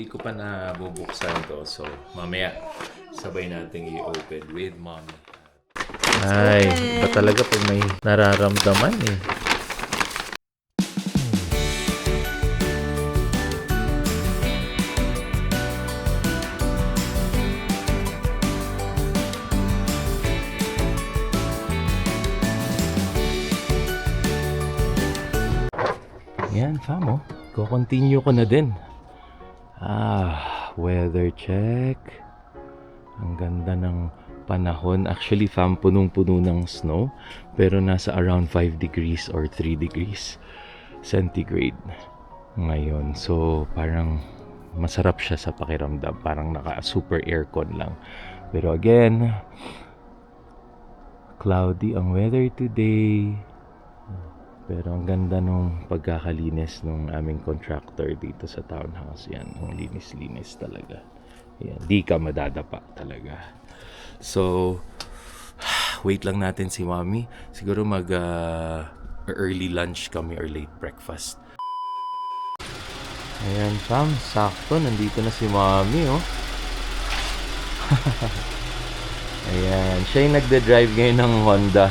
Hindi ko pa nabubuksan to, so mamaya sabay nating i-open with mommy. Ay, ba talaga pag may nararamdaman eh. Yan, fam, oh. Ko-continue ko na din. Weather check. Ang ganda ng panahon. Actually, fam, punong-puno ng snow. Pero nasa around 5 degrees or 3 degrees centigrade ngayon. So, parang masarap siya sa pakiramdam. Parang naka-super aircon lang. Pero again, cloudy ang weather today. Pero ang ganda nung pagkakalinis nung aming contractor dito sa townhouse. Yan, ang linis-linis talaga. Yan, di ka madadapa talaga. So, wait lang natin si mommy. Siguro early lunch kami or late breakfast. Ayan, fam, sakto. Nandito na si mommy, oh. Ayan, siya yung nagde-drive ngayon ng Honda,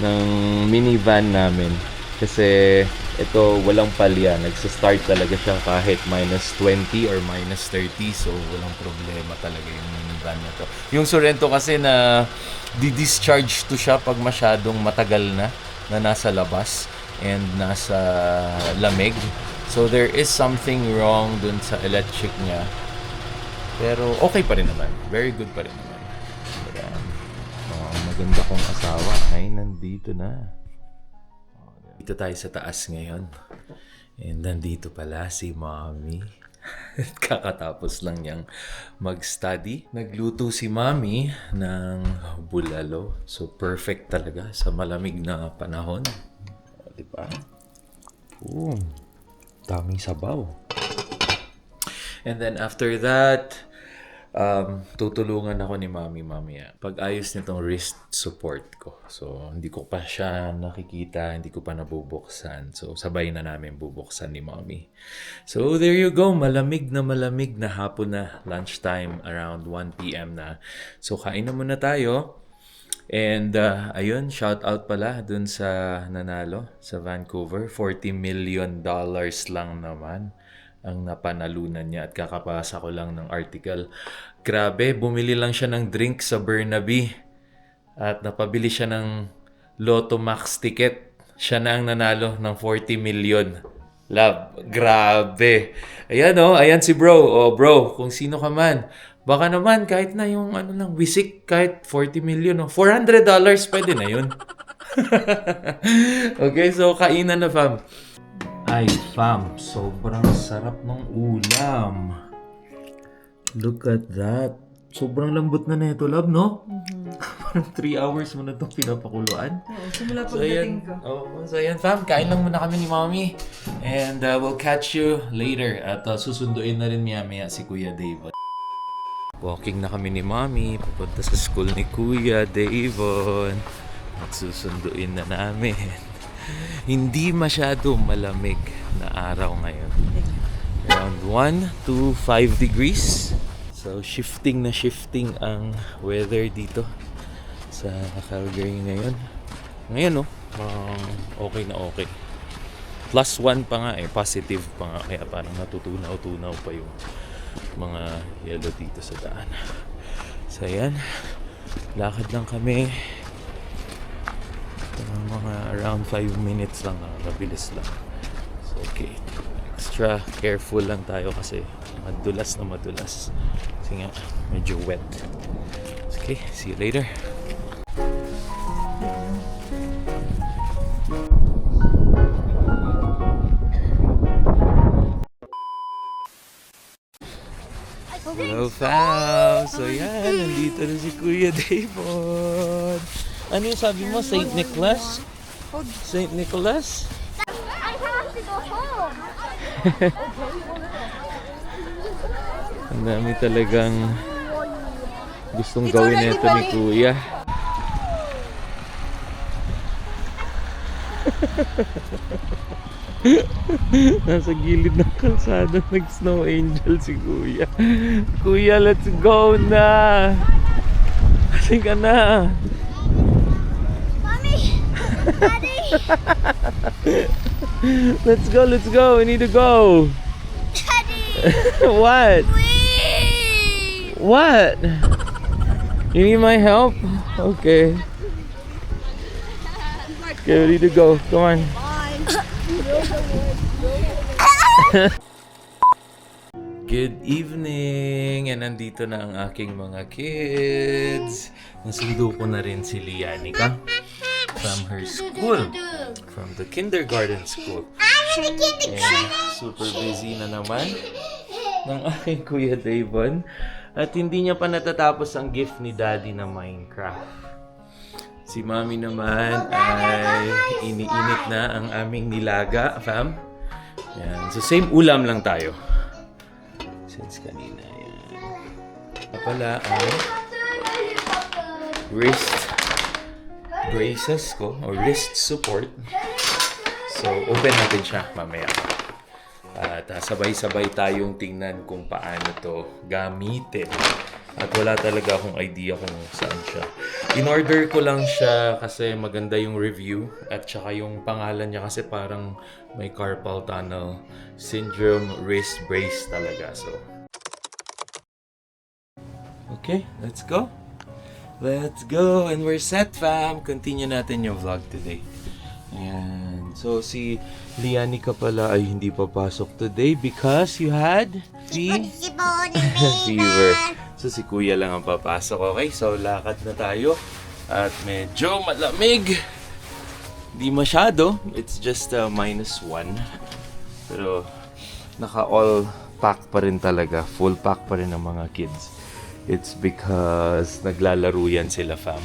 ng minivan namin. Kasi ito walang palya, nagsa-start talaga siya kahit minus 20 or minus 30, so walang problema talaga yung minivan na to. Yung Sorento kasi na di-discharge to siya pag masyadong matagal na nasa labas and nasa lamig. So there is something wrong dun sa electric niya. Pero okay pa rin naman. Very good pa rin naman. Maganda kong asawa ay nandito na. Dito tayo sa taas ngayon. And nandito pala si mommy. Kakatapos lang niyang mag-study. Nagluto si mommy ng bulalo. So perfect talaga sa malamig na panahon. O, diba? Daming sabaw. And then after that, tutulungan ako ni mommy mamaya pag-ayos nitong wrist support ko. So, hindi ko pa siya nakikita, hindi ko pa nabubuksan. So, sabay na namin bubuksan ni mommy. So, there you go. Malamig na hapon na. Lunchtime around 1 p.m. na. So, kain na muna tayo. And, ayun, shout out pala dun sa nanalo sa Vancouver. $40 million lang naman ang napanalunan niya at kakapasa ko lang ng article. Grabe, bumili lang siya ng drink sa Burnaby at napabili siya ng Lotto Max ticket. Siya na ang nanalo ng 40 million. Love, grabe. Ayan ayan si bro. Bro, kung sino ka man, baka naman kahit na yung lang, wisik, kahit 40 million. $400 pwede na yun. Okay, so kainan na fam. Ay, fam, sobrang sarap ng ulam. Look at that. Sobrang lambot na nito, love, no? Parang 3 hours mo na itong pinapakuluan. Oo, simula pagdating ko. So ayan, fam, kain lang muna kami ni mommy. And we'll catch you later. At susunduin na rin maya si Kuya Dave. Walking na kami ni mommy. Papunta sa school ni Kuya Davon. At susunduin na namin. Hindi masyado malamig na araw ngayon. Around 1 to 5 degrees. So, shifting ang weather dito sa Calgary ngayon. Ngayon, okay na okay. +1 pa nga positive pa nga. Kaya parang natutunaw-tunaw pa yung mga yellow dito sa daan. So, ayan. Lakad lang kami. Mga around 5 minutes lang, mabilis lang. So, okay. Extra careful lang tayo kasi madulas. Kasi nga, medyo wet. Okay, see you later. Hello, fam! So yan, nandito na si Kuya Davon. Ano yung sabi mo? Saint Nicholas? Saint Nicholas? I have to go home. Ang dami talagang gustong gawin nito ni Kuya. Nasa gilid ng kalsada, nag-snow angel si Kuya. Kuya, let's go na! Kasi ka na! Mommy! Daddy! Let's go! We need to go! Daddy! What? Wait! What? You need my help? Okay. Okay, we need to go. Come on. Good evening! And nandito na ang aking mga kids. Nasundo ko na rin si Lianica from her school. From the kindergarten school. I'm in the kindergarten. And super busy na naman ng aking Kuya Davon. At hindi niya pa natatapos ang gift ni Daddy na Minecraft. Si Mami naman ay iniinit na ang aming nilaga, fam. Yan. So same ulam lang tayo. Since kanina, yan. Pala ang wrist braces ko, or wrist support. So, open natin siya mamaya. At sabay-sabay tayong tingnan kung paano to gamitin. At wala talaga akong idea kung saan siya. In-order ko lang siya kasi maganda yung review. At saka yung pangalan niya kasi parang may carpal tunnel syndrome wrist brace talaga. So, okay, let's go. Let's go. And we're set, fam. Continue natin yung vlog today. Ayan. So, si Lianica pala ay hindi papasok today because you had fever. So, si Kuya lang ang papasok. Okay, so lakad na tayo. At medyo malamig. Di masyado. It's just -1. Pero, naka-all pack pa rin talaga. Full pack pa rin ang mga kids. It's because naglalaro yan sila, fam.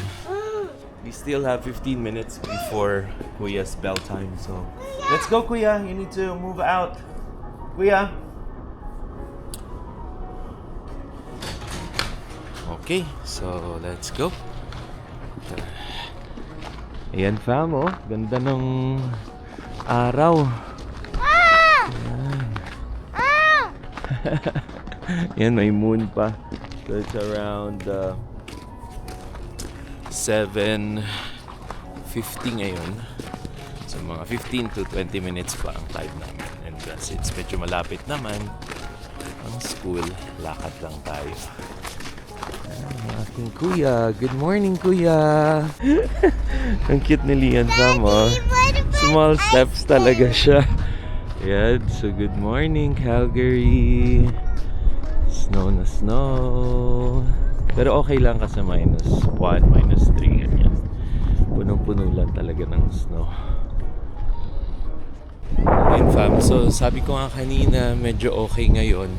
We still have 15 minutes before Kuya's bell time, so let's go, Kuya. You need to move out. Kuya. Okay, so let's go. Ayan, fam, oh. Ganda ng araw. Ayan. Yan, may moon pa. So it's around 7:50 ngayon. So mga 15 to 20 minutes pa ang time namin. And since medyo malapit naman ang school, lakad lang tayo. Ang aking kuya. Good morning, kuya. Ang cute ni Lian, mo. Small steps talaga siya. Yan. So good morning, Calgary. Snow na snow. Pero okay lang kasi -1, -3, ganyan. Punong-puno lang talaga ng snow. Ayun, fam. So, sabi ko nga kanina, medyo okay ngayon.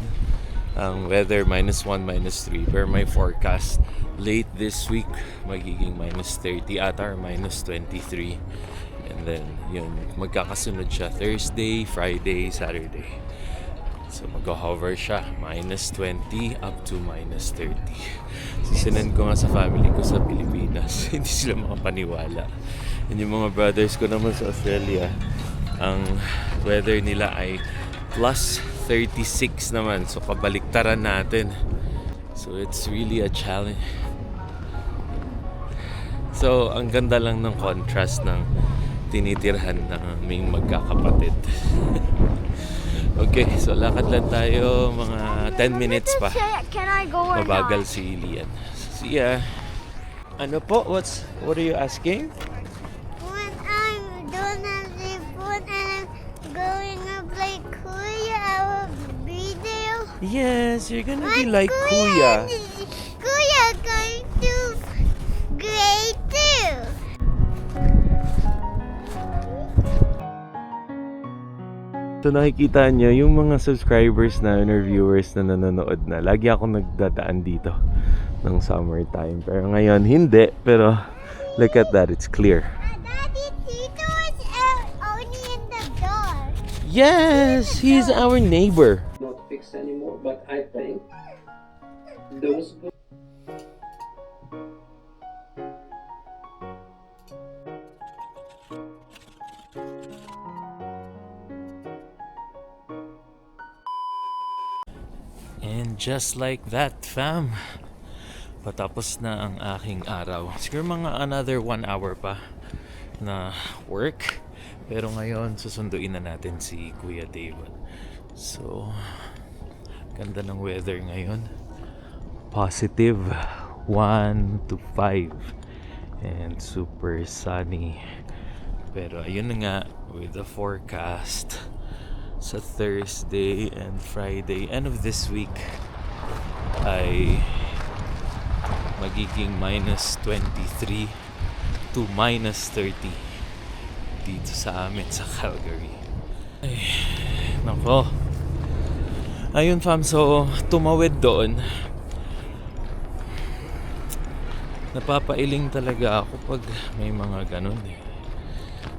Ang weather, -1, -3. Pero may forecast. Late this week, magiging -30 ata or -23. And then, yun, magkakasunod siya. Thursday, Friday, Saturday. So mag-hover siya, -20 up to -30. So sinend ko nga sa family ko sa Pilipinas. Hindi sila makapaniwala. And yung mga brothers ko naman sa Australia, ang weather nila ay +36 naman. So kabaliktaran natin. So it's really a challenge. So ang ganda lang ng contrast ng tinitirhan ng aming magkakapatid. Okay, so lakad lang tayo, mga 10 minutes pa. Can I go or Mabagal not? si Lian. See ya. Ano po? What are you asking? When I'm done at the phone and I'm going to play Kuya, I will be there. Yes, you're gonna be When like Kuya. Kuya going to grade 2. So nakikita nyo, yung mga subscribers na or viewers na nanonood na, lagi ako nagdadaan dito ng summertime. Pero ngayon, hindi. Pero look at that, it's clear. Daddy, Tito is only in the door. Yes, he's our neighbor. Not fixed anymore, but I think those just like that, fam. Patapos na ang aking araw. Siguro mga another 1 hour pa na work. Pero ngayon, susunduin na natin si Kuya David. So, ganda ng weather ngayon. Positive 1 to 5. And super sunny. Pero ayun na nga, with the forecast sa Thursday and Friday, end of this week, ay magiging minus 23 to minus 30 dito sa amin sa Calgary. Ay, nako. Ayun fam, so tumawid doon. Napapailing talaga ako pag may mga ganun eh.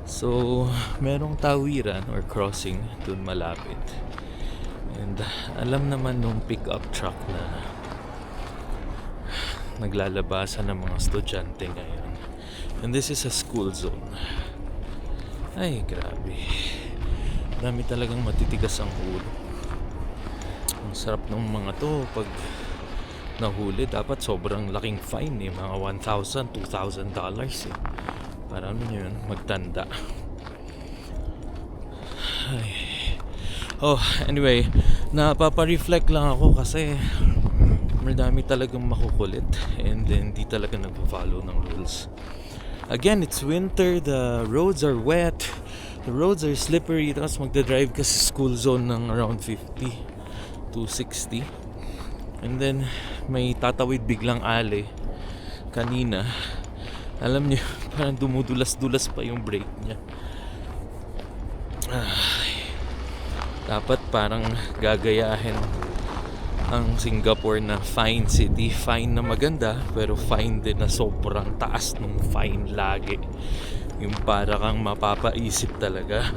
So, merong tawiran or crossing doon malapit. And alam naman nung pick-up truck na naglalabasan ng mga estudyante ngayon. And this is a school zone. Ay, grabe. Dami talagang matitigas ang ulo. Ang sarap ng mga to pag nahuli. Dapat sobrang laking fine eh. Mga $1,000, $2,000 eh. Para ano yun, magtanda. Ay. Oh, anyway, napapa-reflect lang ako kasi madami talagang makukulit and then di talaga nagpa-follow ng rules. Again, it's winter, the roads are wet, the roads are slippery, tapos magdadrive ka sa school zone ng around 50 to 60. And then, may tatawid biglang ali kanina. Alam niyo, parang dumudulas-dulas pa yung brake niya. Ay, dapat parang gagayahin ang Singapore na fine city. Fine na maganda, pero fine din na sobrang taas ng fine lagi. Yung para kang mapapaisip talaga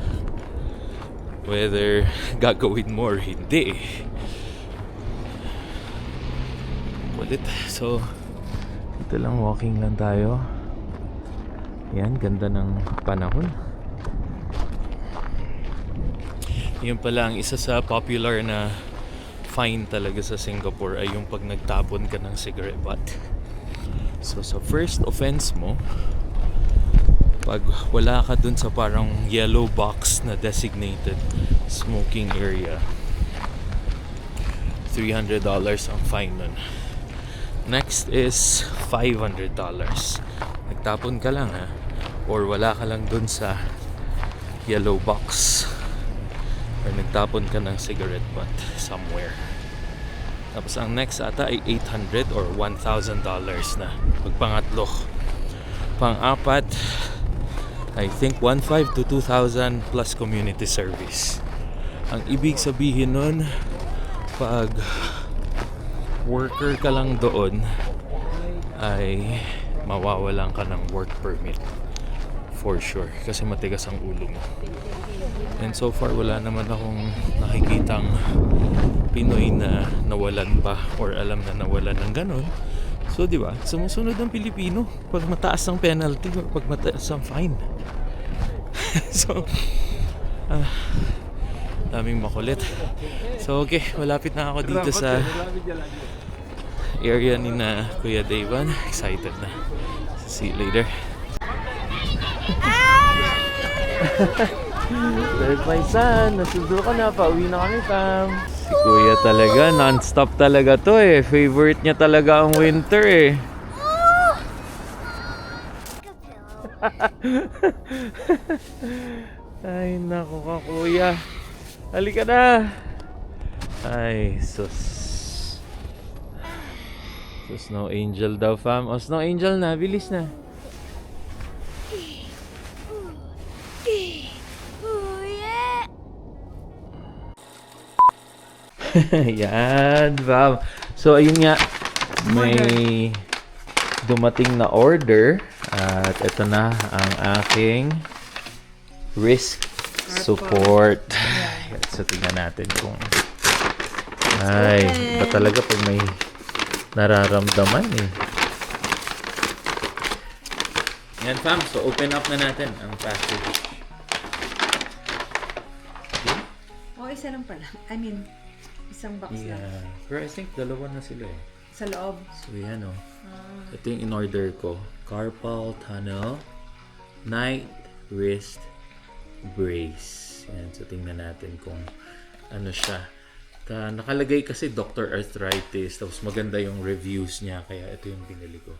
whether gagawin mo or hindi. Kulit. So, ito lang, walking lang tayo. Yan, ganda ng panahon. Yun pala, ang isa sa popular na fine talaga sa Singapore ay yung pag nagtapon ka ng cigarette butt. So sa first offense mo, pag wala ka dun sa parang yellow box na designated smoking area, $300 ang fine nun. Next is $500. Nagtapon ka lang ha, or wala ka lang dun sa yellow box, or nagtapon ka ng cigarette butt somewhere. Tapos ang next ata ay $800 or $1,000 na pagpangatlo. Pang-apat, I think 1,500 to 2,000 plus community service. Ang ibig sabihin nun, pag worker ka lang doon, ay mawawalan ka ng work permit. For sure. Kasi matigas ang ulo mo. And so far, wala naman akong nakikitang Pinoy na nawalan pa or alam na nawalan ng ganon. So, di ba? Sumusunod ang Pilipino pag mataas ang penalty or pag mataas ang fine. So, daming makulit. So, okay. Malapit na ako dito sa area ni na Kuya Davan. Excited na. See you later. There's my son. Nasundo ka na. Pauwi na kami, fam. Si Kuya talaga. Non-stop talaga to eh. Favorite niya talaga ang winter eh. Ay, naku ka, Kuya. Halika na. Ay, sus. So, Snow Angel daw, fam. O, Snow Angel na. Bilis na. Yan, fam. So, ayun nga. May dumating na order. At ito na ang aking risk support. So, tingnan natin kung ay, ba talaga pag may nararamdaman eh. Yan, fam. So, open up na natin ang package. Oh, isa lang pala. I mean, Isang box lang. Yeah. Pero I think dalawa na sila eh. Sa loob. So yan o. Ito yung in-order ko. Carpal tunnel night wrist brace. Yan. So tingnan natin kung ano siya. Nakalagay kasi Dr. Arthritis. Tapos maganda yung reviews niya. Kaya ito yung binili ko.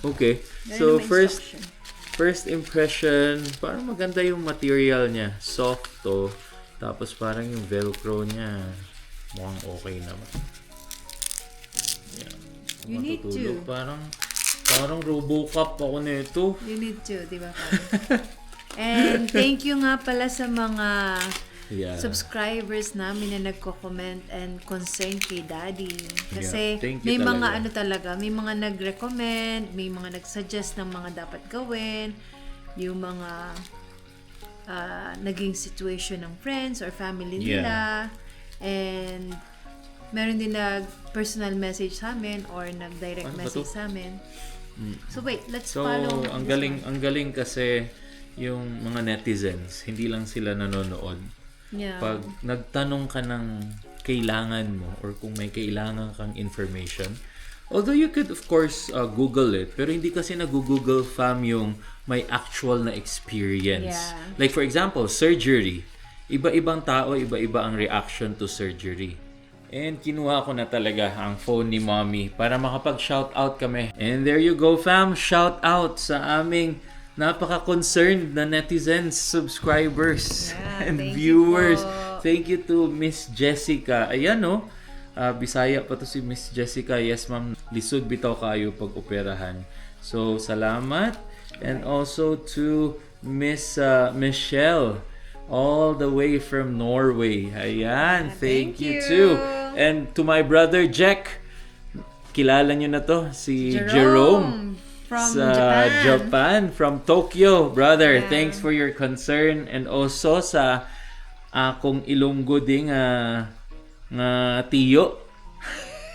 Okay. So first impression, parang maganda yung material niya. Soft to. Tapos parang yung velcro niya mukhang okay naman. Yan. You need Matutulog. to. Parang Robocop ako nito. You need to, di ba? And thank you nga pala sa mga subscribers namin na nagko-comment and concern kay Daddy. Kasi Thank you may mga talaga. ano talaga, may mga nag-recommend, may mga nag-suggest ng mga dapat gawin, yung mga naging situation ng friends or family nila. And meron din nag-personal message sa amin or nag-direct message sa amin. So wait, let's follow. Ang galing kasi yung mga netizens, hindi lang sila nanonood. Yeah. Pag nagtanong ka ng kailangan mo or kung may kailangan kang information, although you could of course Google it, pero hindi kasi nag-Google fam yung may actual na experience. Yeah. Like for example, surgery. Iba-ibang tao, iba-iba ang reaction to surgery. And kinuha ko na talaga ang phone ni Mommy para makapag-shoutout kami. And there you go fam, shout-out sa aming napaka-concerned na netizens, subscribers, and viewers. Thank you to Miss Jessica. Ayan no, Bisaya pa to si Miss Jessica. Yes ma'am, lisod bitaw kayo pag operahan. So salamat. And also to Miss Michelle, all the way from Norway. Ayan, thank you too. And to my brother Jack, kilala nyo na to, si Jerome. From Japan, from Tokyo, brother. Thanks for your concern, and also sa akong Ilonggo ding nga tiyo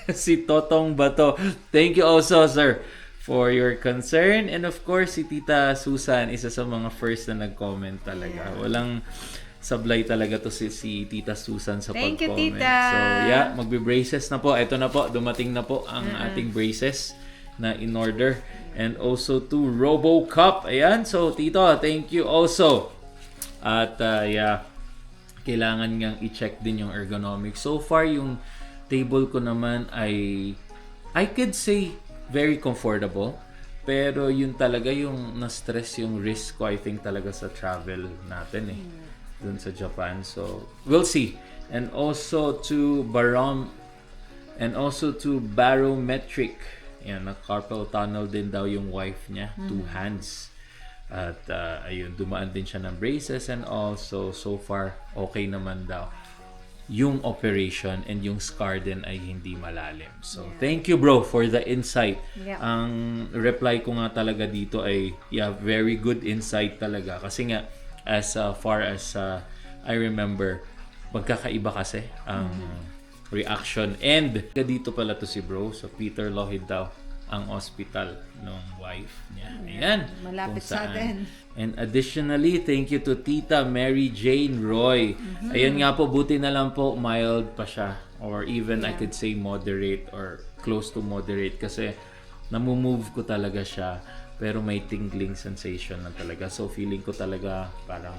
si Totong Bato. Thank you also, sir, for your concern, and of course si Tita Susan, isa sa mga first na nag-comment talaga. Walang sablay talaga to si Tita Susan sa Thank you, pag-comment. Tita. So yeah, magbe-braces na po. Ito na po, dumating na po ang ating braces na in order. And also to RoboCop. Ayan. So, Tito, thank you also. At, kailangan ngang i-check din yung ergonomics. So far, yung table ko naman ay, I could say, very comfortable. Pero yun talaga yung na-stress yung risk ko, I think, talaga sa travel natin dun sa Japan. So, we'll see. And also to barometric. Yan, na-carpal tunnel din daw yung wife niya, 2 hands. At ayun, dumaan din siya ng braces, and also so far okay naman daw yung operation, and yung scar din ay hindi malalim. So thank you bro for the insight. Ang reply ko nga talaga dito ay very good insight talaga, kasi nga as far as I remember, magkakaiba kasi ang reaction. And dito pala to si bro, so Peter Lohid daw ang hospital ng wife niya. Ayan. Malapit sa atin. And additionally, thank you to Tita Mary Jane Roy. Ayan nga po, buti na lang po mild pa siya, or even I could say moderate or close to moderate, kasi namumove ko talaga siya pero may tingling sensation na talaga. So feeling ko talaga parang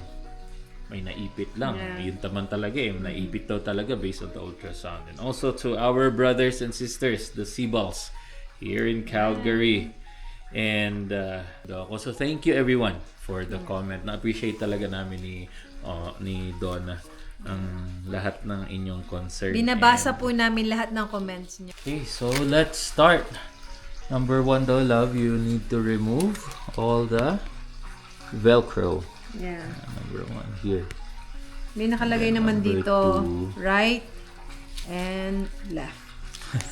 may naipit lang. Yun naman talaga naipit daw talaga based on the ultrasound. And also to our brothers and sisters, the Seabals here in Calgary. And so thank you everyone for the comment. Na-appreciate talaga namin ni Donna ang lahat ng inyong concern. Binabasa po namin lahat ng comments niyo. Okay, so let's start. Number 1 daw, love, you need to remove all the Velcro. Yeah. Number 1 here. May nakalagay naman number dito, 2. right and left.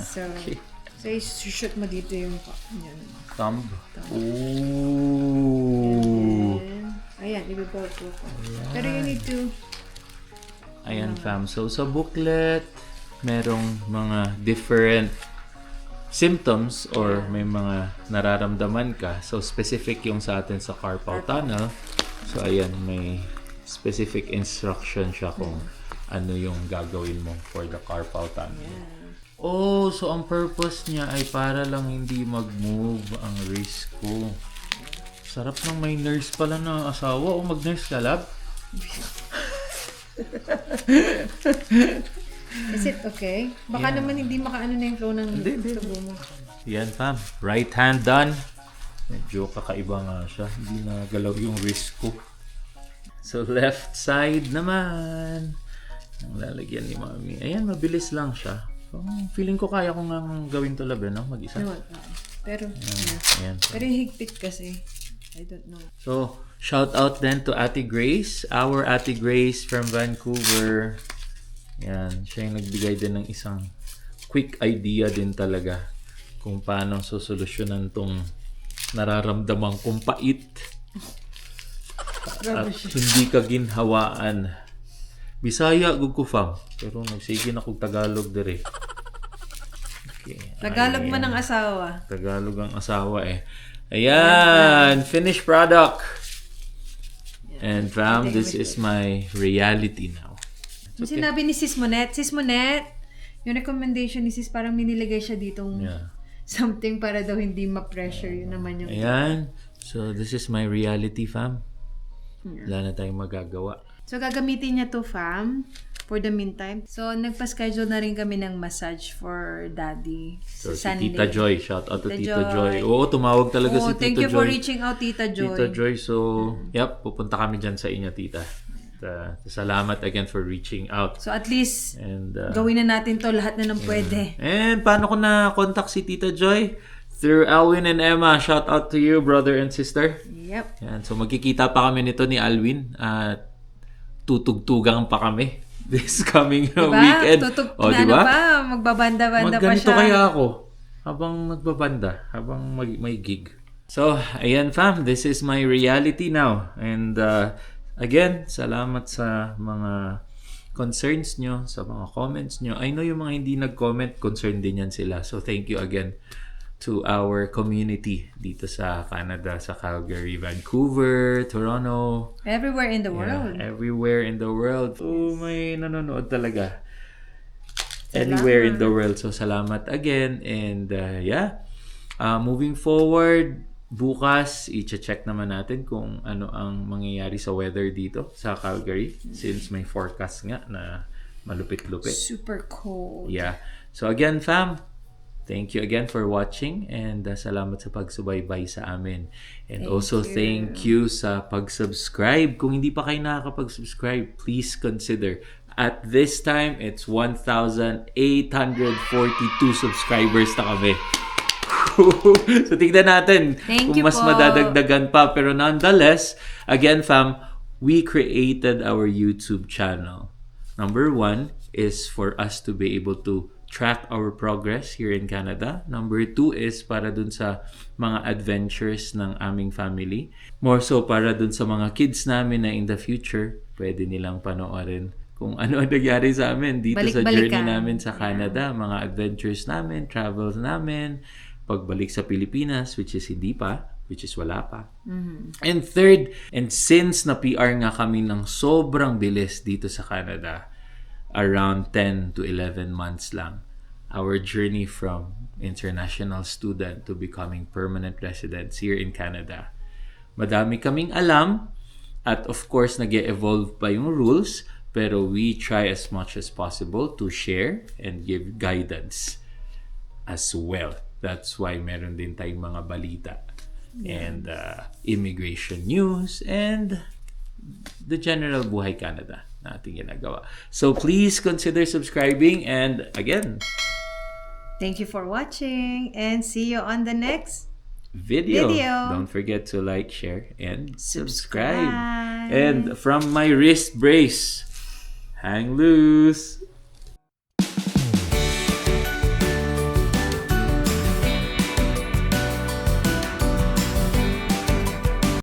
So, so shoot mo dito yung yan. Thumb. Ooh. Ayan, ibibelcro ko. Pero you need to... Ayan, fam. So, sa booklet, merong mga different symptoms or may mga nararamdaman ka. So, specific yung sa atin sa carpal tunnel. So, ayan, may specific instruction siya kung ano yung gagawin mo for the carpal tunnel. Oh, so ang purpose niya ay para lang hindi mag-move ang wrist ko. Sarap ng may nurse pala na asawa. O mag-nurse ka, lab? Is it okay? Baka naman hindi makaano na yung flow ng tubo mo. Yan, fam. Right hand done. Medyo kakaiba nga siya. Hindi na galaw yung wrist ko. So, left side naman. Ang lalagyan ni Mami. Ayan, mabilis lang siya. So, feeling ko kaya ko nga gawin to, lab, no? Mag-isa. No, pero, Ayan. pero yung higpit kasi. I don't know. So, shout out then to Ate Grace. Our Ate Grace from Vancouver. Yan. Siya yung nagbigay din ng isang quick idea din talaga kung paano sosolusyonan tong nararamdaman kong pait at hindi ka ginhawaan. Bisaya gud ko, fam, pero nagsige na kog Tagalog dire. Okay. Tagalog Ayan. man ang asawa. Tagalog ang asawa eh. Ayan, finished product. And fam, this is my reality now. Sinabi ni Sis Monette, yung recommendation ni Sis parang minilagay siya ditong Yeah. something para daw hindi ma-pressure. Yun naman yung... Ayan. So, this is my reality, fam. Wala na tayong magagawa. So, gagamitin niya to, fam, for the meantime. So, nagpa-schedule na rin kami ng massage for daddy So, si sa Sunday. Tita Joy. Shout out to Tita Tita Joy. Joy. Oo, tumawag talaga si Tita Joy. Thank you for reaching out, Tita Joy. Tita Joy. So, yep, pupunta kami dyan sa inyo, Tita. Salamat again for reaching out. So, at least, And, gawin na natin to lahat na ng pwede. and paano ko na-contact si Tita Joy? Through Alwin and Emma. Shout out to you, brother and sister. Yep. Yan. So, magkikita pa kami nito ni Alwin. At tutugtugang pa kami this coming weekend. O, diba? Pa, magbabanda-banda pa Magganito siya. kaya ako habang magbabanda, habang may gig. So, ayan fam, this is my reality now. And again, salamat sa mga concerns nyo, sa mga comments nyo. I know yung mga hindi nag-comment, concerned din yan sila. So, thank you again to our community dito sa Canada, sa Calgary, Vancouver, Toronto. Everywhere in the world. Everywhere in the world. Oh, may nanonood talaga. Anywhere in the world. So, salamat again. And moving forward, bukas, i-check naman natin kung ano ang mangyayari sa weather dito sa Calgary. Since may forecast nga na malupit-lupit. Super cold. Yeah. So, again, fam, thank you again for watching and salamat sa pagsubaybay sa amin. And thank you sa pag-subscribe. Kung hindi pa kayo nakakapag-subscribe, please consider. At this time, it's 1,842 subscribers na kami. So, tignan natin Thank kung you mas po. madadagdagan pa. Pero nonetheless, again, fam, we created our YouTube channel. Number 1 is for us to be able to track our progress here in Canada. Number 2 is para dun sa mga adventures ng aming family. More so para dun sa mga kids namin na in the future, pwede nilang panoorin kung ano ang nangyari sa amin dito sa journey namin sa Canada. Mga adventures namin, travels namin, pagbalik sa Pilipinas, which is wala pa. And third, and since na PR nga kami ng sobrang bilis dito sa Canada, around 10 to 11 months lang, our journey from international student to becoming permanent residents here in Canada. Madami kaming alam at of course nag-evolve pa yung rules, pero we try as much as possible to share and give guidance as well. That's why meron din tayong mga balita and immigration news and the general buhay Canada na ating ginagawa. So please consider subscribing and again, Thank you for watching and see you on the next video. Video. Don't forget to like, share, and subscribe. Subscribe. And from my wrist brace, hang loose.